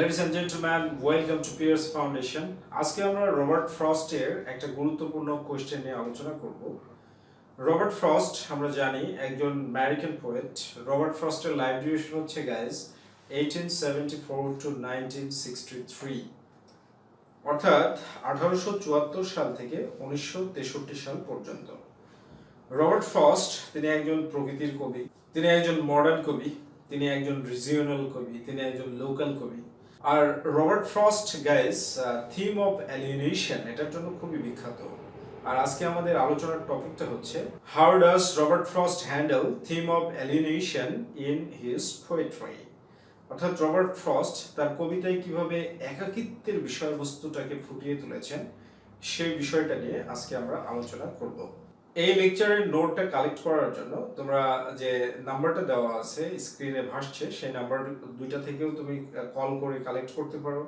Ladies and gentlemen, welcome to PRC Foundation. আজকে আমরা Robert ফ্রস্টের একটা গুরুত্বপূর্ণ কোয়েশ্চেন নিয়ে আলোচনা করব। রবার্ট ফ্রস্ট আমরা জানি একজন আমেরিকান পোয়েট। রবার্ট ফ্রস্টের লাইফ ডিউরেশন হচ্ছে গাইস 1874 to 1963, অর্থাৎ 1874 সাল থেকে 1963 সাল পর্যন্ত। রবার্ট ফ্রস্ট তিনি একজন প্রকৃতির কবি, তিনি একজন মডার্ন কবি, তিনি একজন রিজিওনাল কবি, তিনি একজন লোকাল কবি। আর Robert Frost guys theme of alienation এটার জন্য খুবই বিখ্যাত। আর আজকে আমাদের আলোচনার টপিকটা হচ্ছে how does Robert Frost handle theme of alienation in his poetry. অর্থাৎ রবার্ট ফ্রস্ট তার কবিতায় কিভাবে একাকিত্বের বিষয়বস্তুটাকে ফুটিয়ে তুলেছেন সেই বিষয়টা নিয়ে আজকে আমরা আলোচনা করব। এই লেকচারের নোটটা কালেক্ট করার জন্য তোমরা যে নাম্বারটা দেওয়া আছে স্ক্রিনে ভাসছে সেই নাম্বার দুইটা থেকেও তুমি কল করে কালেক্ট করতে পারো,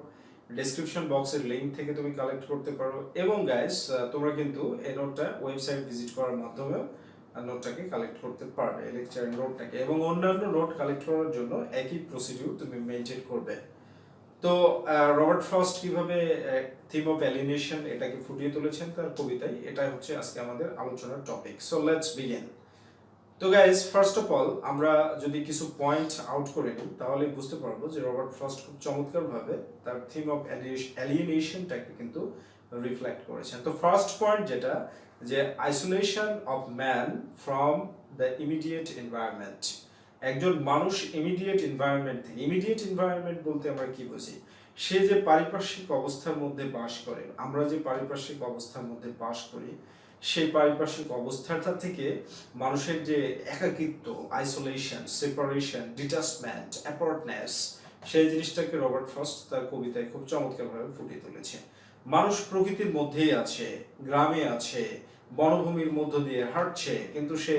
ডেসক্রিপশন বক্সের লিংক থেকে তুমি কালেক্ট করতে পারো, এবং গাইস তোমরা কিন্তু এই নোটটা ওয়েবসাইট ভিজিট করার মাধ্যমেও নোটটাকে কালেক্ট করতে পারবে, এই লেকচারের নোটটাকে। এবং অন্যান্য নোট কালেক্ট করার জন্য একই প্রসিডিউর তুমি মেনটেন করবে। তো রবার্ট ফ্রস্ট কিভাবে থিম অফ অ্যালিয়েনেশন এটাকে ফুটিয়ে তুলেছেন তার কবিতায়, এটাই হচ্ছে আজকে আমাদের আলোচনার টপিক। So let's begin. তো গাইস, ফার্স্ট অফ অল আমরা যদি কিছু পয়েন্ট আউট করে নিই তাহলে বুঝতে পারবো যে রবার্ট ফ্রস্ট খুব চমৎকারভাবে তার থিম অফ অ্যালিয়েনেশনটাকে কিন্তু রিফ্লেক্ট করেছেন। তো ফার্স্ট পয়েন্ট যেটা, যে isolation of man from the immediate environment. একজন মানুষ ইমিডিয়েট এনভায়রনমেন্ট থেকে, ইমিডিয়েট এনভায়রনমেন্ট বলতে আমরা কি বুঝি? সে যে পারিপার্শ্বিক অবস্থার মধ্যে বাস করে, আমরা যে পারিপার্শ্বিক অবস্থার মধ্যে বাস করি সেই পারিপার্শ্বিক অবস্থাটা থেকে মানুষের যে একাকিত্ব, আইসোলেশন, সেপারেশন, ডিটাচমেন্ট, অ্যাপার্টনেস, সেই জিনিসটাকে রবার্ট ফ্রস্ট তার কবিতায় খুব চমৎকারভাবে ফুটিয়ে তুলেছে। মানুষ প্রকৃতির মধ্যেই আছে, গ্রামে আছে, বনভূমির মধ্য দিয়ে হাঁটছে, কিন্তু সে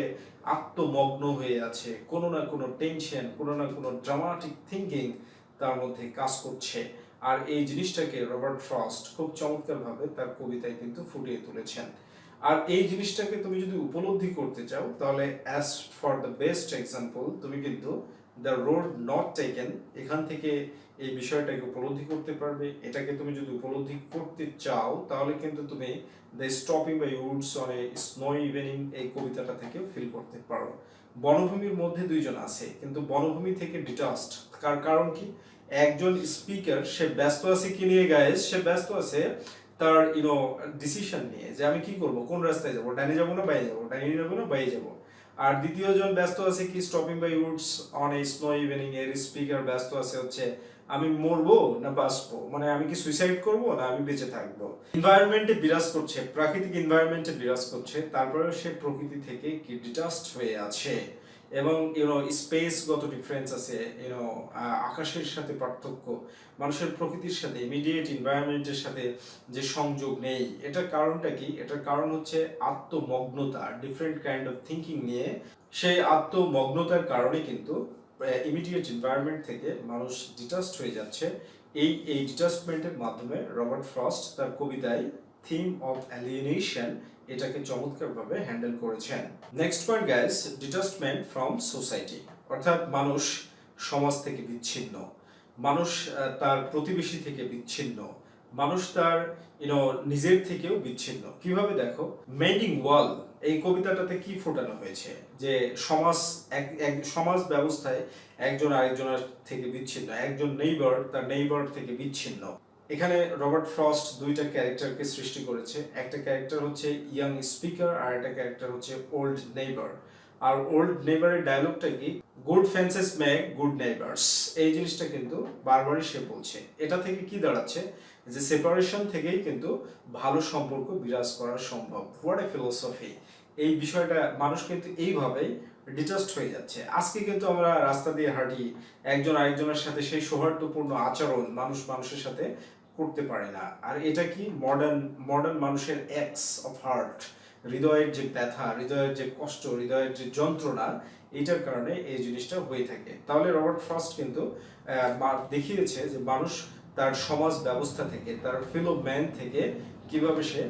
আত্মমগ্ন হয়ে আছে, কোনো না কোনো টেনশন, কোনো না কোনো ড্রামাটিক থিঙ্কিং তার মধ্যে কাজ করছে। আর এই জিনিসটাকে রবার্ট ফ্রস্ট খুব চমৎকারভাবে তার কবিতায় কিন্তু ফুটিয়ে তুলেছেন। আর এই জিনিসটাকে তুমি যদি উপলব্ধি করতে চাও তাহলে as for the best example তুমি কিন্তু দ্য রোড নট টেকেন এখান থেকে এই বিষয়টাকে উপলব্ধি করতে পারবে। এটাকে তুমি যদি উপলব্ধি করতে চাও তাহলে কিন্তু তুমি the stopping by woods on a snow evening এই কবিতাটা থেকে ফিল করতে পারো। বনভূমির মধ্যে দুইজন আছে, কিন্তু বনভূমি থেকে ডিটাচড। কারণ কি? একজন স্পিকার সে ব্যস্ত আছে কি নিয়ে গাইস? সে ব্যস্ত আছে তার ডিসিশন নিয়ে, যে আমি কি করব, কোন রাস্তায় যাবো, ডানে যাবো না বাইরে যাবো, ডানে যাবো না বাইরে যাবো। আর দ্বিতীয় জন ব্যস্ত আছে কি? Stopping by woods on a snow evening এর স্পিকার ব্যস্ত আছে হচ্ছে আমি মরবো না বাঁচবো, মানে আমি কি সুইসাইড করবো না আমি বেঁচে থাকবো। এনভায়রনমেন্টে বিরাজ করছে, প্রাকৃতিক এনভায়রনমেন্টে বিরাজ করছে, তারপরেও সে প্রকৃতি থেকে কি ডিটাচড হয়ে আছে। এবং স্পেসগত ডিফারেন্স আছে, আকাশের সাথে পার্থক্য, মানুষের প্রকৃতির সাথে ইমিডিয়েট এনভায়রনমেন্টের সাথে যে সংযোগ নেই। এটার কারণটা কি? এটার কারণ হচ্ছে আত্মমগ্নতা, ডিফারেন্ট কাইন্ড অফ থিঙ্কিং নিয়ে। সেই আত্মমগ্নতার কারণে কিন্তু ইমিডিয়েট এনভায়রনমেন্ট থেকে মানুষ ডিটাচড হয়ে যাচ্ছে। এই ডিটাচমেন্টের মাধ্যমে রবার্ট ফ্রস্ট তার কবিতায় থিম অফ অ্যালিয়েনেশন এটাকে চমৎকারভাবে হ্যান্ডেল করেছেন। Next point guys, detachment from society. অর্থাৎ মানুষ সমাজ থেকে বিচ্ছিন্ন, মানুষ তার প্রতিবেশী থেকে বিচ্ছিন্ন, মানুষ তার নিজের থেকেও বিচ্ছিন্ন। কিভাবে? দেখো, মেন্ডিং ওয়াল এই কবিতাটাতে কি ফোটানো হয়েছে, যে সমাজ ব্যবস্থায় একজন আরেকজনের থেকে বিচ্ছিন্ন, একজন নেইবার তার নেইবার থেকে বিচ্ছিন্ন। এখানে রবার্ট ফ্রস্ট দুইটা ক্যারেক্টারকে সৃষ্টি করেছে। একটা ক্যারেক্টার হচ্ছে ইয়াং স্পিকার আর একটা ক্যারেক্টার হচ্ছে ওল্ড নেইবার। আর ওল্ড নেইবারের ডায়লগটা কি? Good fences make good neighbours. এই জিনিসটা কিন্তু বারবারই সে বলছে। এটা থেকে কি দাঁড়াচ্ছে? যে সেপারেশন থেকেই কিন্তু ভালো সম্পর্ক বিরাজ করা সম্ভব। What a philosophy! এই বিষয়টা মানুষ কিন্তু এইভাবেই ডিটাচড হয়ে যাচ্ছে। আজকে কিন্তু আমরা রাস্তা দিয়ে হাঁটি, একজন আরেকজনের সাথে সেই সৌহার্দ্যপূর্ণ আচরণ মানুষ মানুষের সাথে করতে পারে না। আর এটা কি? মডার্ন মানুষের অ্যাক্স অফ হার্ট, হৃদয়ের যে ব্যথা, হৃদয়ের যে কষ্ট, হৃদয়ের যে যন্ত্রণা, এইটার কারণে এই জিনিসটা হয়ে থাকে। তাহলে রবার্ট ফ্রস্ট কিন্তু দেখিয়েছে যে মানুষ তার সমাজ ব্যবস্থা থেকে, তার ফেলো ম্যান থেকে কিভাবে সে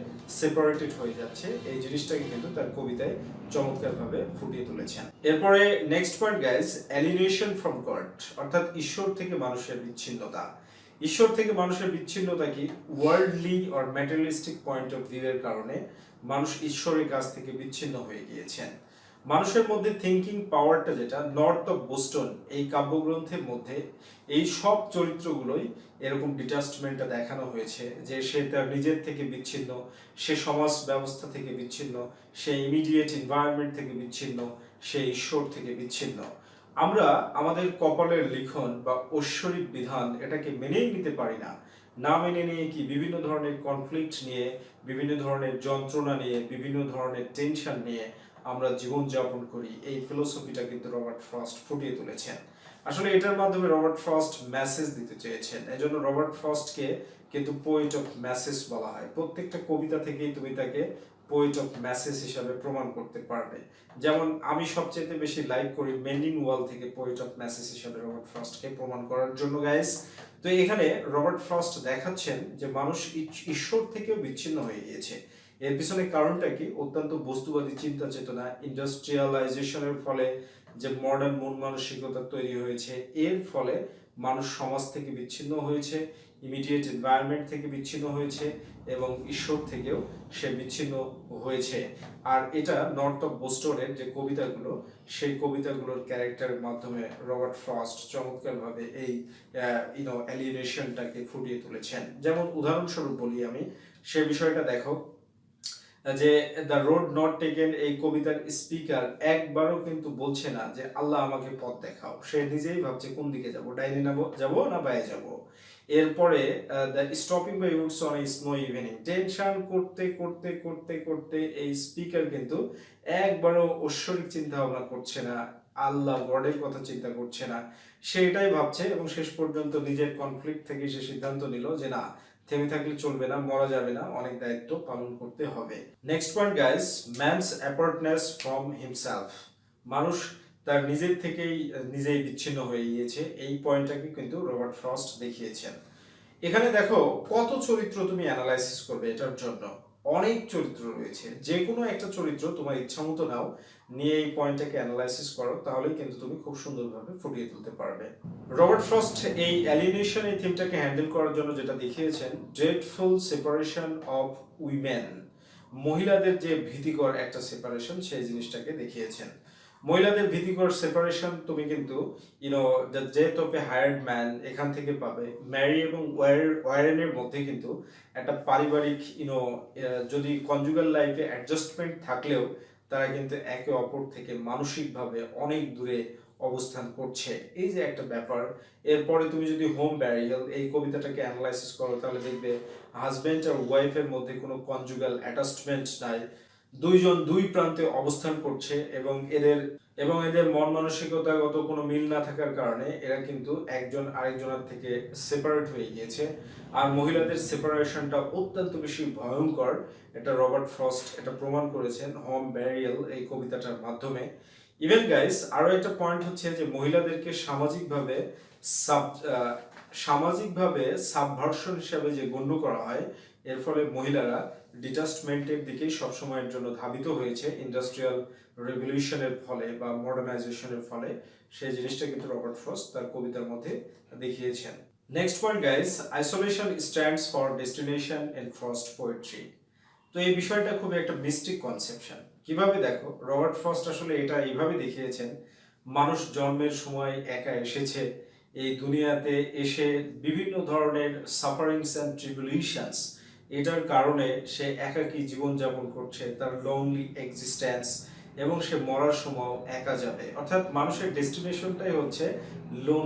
সেপারেটেড হয়ে যাচ্ছে, এই জিনিসটাকে কিন্তু তার কবিতায় চমৎকারভাবে ফুটিয়ে তুলেছেন। এরপরে next point guys, alienation from God, অর্থাৎ ঈশ্বর থেকে মানুষের বিচ্ছিন্নতা। ঈশ্বর থেকে মানুষের বিচ্ছিন্নতা কি? Worldly or materialistic point of view এর কারণে মানুষ ঈশ্বরের কাছ থেকে বিচ্ছিন্ন হয়ে গিয়েছেন। মানুষের মধ্যে থিঙ্কিং পাওয়ারটা, যেটা নর্থ অফ বোস্টন এই কাব্যগ্রন্থের মধ্যে এই সব চরিত্রগুলোই এরকম ডিটাচমেন্টটা দেখানো হয়েছে, যে সে তার নিজের থেকে বিচ্ছিন্ন, সে সমাজ ব্যবস্থা থেকে বিচ্ছিন্ন, সে ইমিডিয়েট এনভায়রনমেন্ট থেকে বিচ্ছিন্ন, সে ঈশ্বর থেকে বিচ্ছিন্ন। আমরা আমাদের কপালের লিখন বা ঐশ্বরিক বিধান এটাকে মেনেই নিতে পারি না। না মেনে নিয়ে কি বিভিন্ন ধরনের কনফ্লিক্ট নিয়ে, বিভিন্ন ধরনের যন্ত্রণা নিয়ে, বিভিন্ন ধরনের টেনশন নিয়ে আমরা জীবনযাপন করি। এই ফিলোসফিটা কিন্তু রবার্ট ফ্রস্ট ফুটিয়ে তুলেছেন। আসলে এটার মাধ্যমে রবার্ট ফ্রস্ট মেসেজ দিতে চেয়েছেন। এজন্য রবার্ট ফ্রস্টকে কিন্তু পোয়েট অফ মেসেজ বলা হয়। প্রত্যেকটা কবিতা থেকেই তুমি তাকে পোয়েট অফ মেসেজ হিসাবে প্রমাণ করতে পারবে। যেমন আমি সবচেয়ে বেশি লাইক করি মেন্ডিং ওয়াল থেকে পোয়েট অফ মেসেজ হিসাবে রবার্ট ফ্রস্টকে প্রমাণ করার জন্য গাইস। তো এখানে রবার্ট ফ্রস্ট দেখাচ্ছেন যে মানুষ ঈশ্বর থেকেও বিচ্ছিন্ন হয়ে গিয়েছে। এর পিছনে কারণটা কি? অত্যন্ত বস্তুবাদী চিন্তা চেতনা, ইন্ডাস্ট্রিয়ালাইজেশনের ফলে যে মডার্ন মন মানসিকতা তৈরি হয়েছে, এর ফলে মানুষ সমাজ থেকে বিচ্ছিন্ন হয়েছে, ইমিডিয়েট এনভায়রনমেন্ট থেকে বিচ্ছিন্ন হয়েছে এবং ঈশ্বর থেকেও সে বিচ্ছিন্ন হয়েছে। আর এটা নর্থ অফ বোস্টনের যে কবিতাগুলো, সেই কবিতাগুলোর ক্যারেক্টারের মাধ্যমে রবার্ট ফ্রস্ট চমৎকারভাবে এই অ্যালিয়েনেশনটাকে ফুটিয়ে তুলেছেন। যেমন উদাহরণস্বরূপ বলি আমি, সে বিষয়টা দেখো যে দ্য রোড নট টেকেন, এই কবিতার স্পিকার একবারও কিন্তু বলছে না যে আল্লাহ আমাকে পথ দেখাও। সে নিজেই ভাবছে কোন দিকে যাব, ডাইনে যাব না বায়ে যাব। এরপরে the stopping by woods on a snow evening, tension করতে করতে করতে করতে এই স্পিকার কিন্তু একবারও ঐশ্বরিক চিন্তা ভাবনা করছে না, আল্লাহ গডের কথা চিন্তা করছে না, সেটাই ভাবছে। এবং শেষ পর্যন্ত নিজের কনফ্লিক্ট থেকে সে সিদ্ধান্ত নিল যে না, থেমে থাকলে চলবে না, মরা যাবে না, অনেক দায়িত্ব পালন করতে হবে। Next point guys, man's apartness from himself, মানুষ তার নিজের থেকেই নিজেই বিচ্ছিন্ন হয়ে গিয়েছে। এই পয়েন্টটাকে কিন্তু রবার্ট ফ্রস্ট দেখিয়েছেন। এখানে দেখো কত চরিত্র তুমি অ্যানালাইসিস করবে, এটার জন্য অনেক চরিত্র রয়েছে। যে কোনো একটা চরিত্র তোমার ইচ্ছা মতো নাও, নিয়ে এই পয়েন্টটাকে অ্যানালাইসিস করো, তাহলেই কিন্তু তুমি খুব সুন্দরভাবে ফুটিয়ে তুলতে পারবে। রবার্ট ফ্রস্ট এই অ্যালিয়েনেশন এই থিমটাকে হ্যান্ডেল করার জন্য যেটা দেখিয়েছেন, ড্রেডফুল সেপারেশন অফ উইমেন, মহিলাদের যে ভীতিকর একটা সেপারেশন, সেই জিনিসটাকে দেখিয়েছেন। মহিলাদের ভীতিকর সেপারেশন তুমি কিন্তু the death of A hired man এখান থেকে পাবে। ম্যারি এবং ওয়ারেনের মধ্যে কিন্তু একটা পারিবারিক যদি কনজুগাল লাইফে অ্যাডজাস্টমেন্ট থাকলেও তারা কিন্তু একে অপর থেকে মানসিকভাবে অনেক দূরে অবস্থান করছে, এই যে একটা ব্যাপার। এরপরে তুমি যদি হোম ব্যারিয়াল এই কবিতাটাকে অ্যানালাইসিস করো, তাহলে দেখবে হাজব্যান্ড আর ওয়াইফের মধ্যে কোনো কনজুগাল অ্যাটাচমেন্ট নাই, দুইজন দুই প্রান্তে অবস্থান করছে এবং এদের মন মানসিকতাগত কোনো মিল না থাকার কারণে এরা কিন্তু একজন আরেকজনের থেকে সেপারেট হয়ে গিয়েছে। আর মহিলাদের সেপারেশনটা অত্যন্ত বেশি ভয়ঙ্কর, এটা রবার্ট ফ্রস্ট এটা প্রমাণ করেছেন হোম ব্যারিয়াল এই কবিতাটার মাধ্যমে। ইভেন গাইস আরো একটা পয়েন্ট হচ্ছে যে মহিলাদেরকে সামাজিকভাবে সাবভার্সন হিসাবে যে গণ্য করা হয়, এর ফলে মহিলারা ডিটাচমেন্টের দিকেই সবসময়ের জন্য ধাবিত হয়েছে ইন্ডাস্ট্রিয়াল রেভলিউশনের ফলে বা মডার্নাইজেশনের ফলে। সেই জিনিসটা কিন্তু রবার্ট ফ্রস্ট তার কবিতার মধ্যে দেখিয়েছেন। Next point guys, isolation stands for destination in frost poetry. তো এই বিষয়টা খুব একটা মিস্টিক কনসেপশন। কিভাবে দেখো, রবার্ট ফ্রস্ট আসলে এটা এইভাবে দেখিয়েছেন, মানুষ জন্মের সময় একা এসেছে, এই দুনিয়াতে এসে বিভিন্ন ধরনের সাফারিংস অ্যান্ড ট্রিবিউলেশনস, এটার কারণে সে একাকী জীবনযাপন করছে, তার লোনলি এক্সিস্টেন্স, এবং সে মরার সময় একা যাবে। অর্থাৎ মানুষের ডেস্টিনেশনটাই হচ্ছে লোন।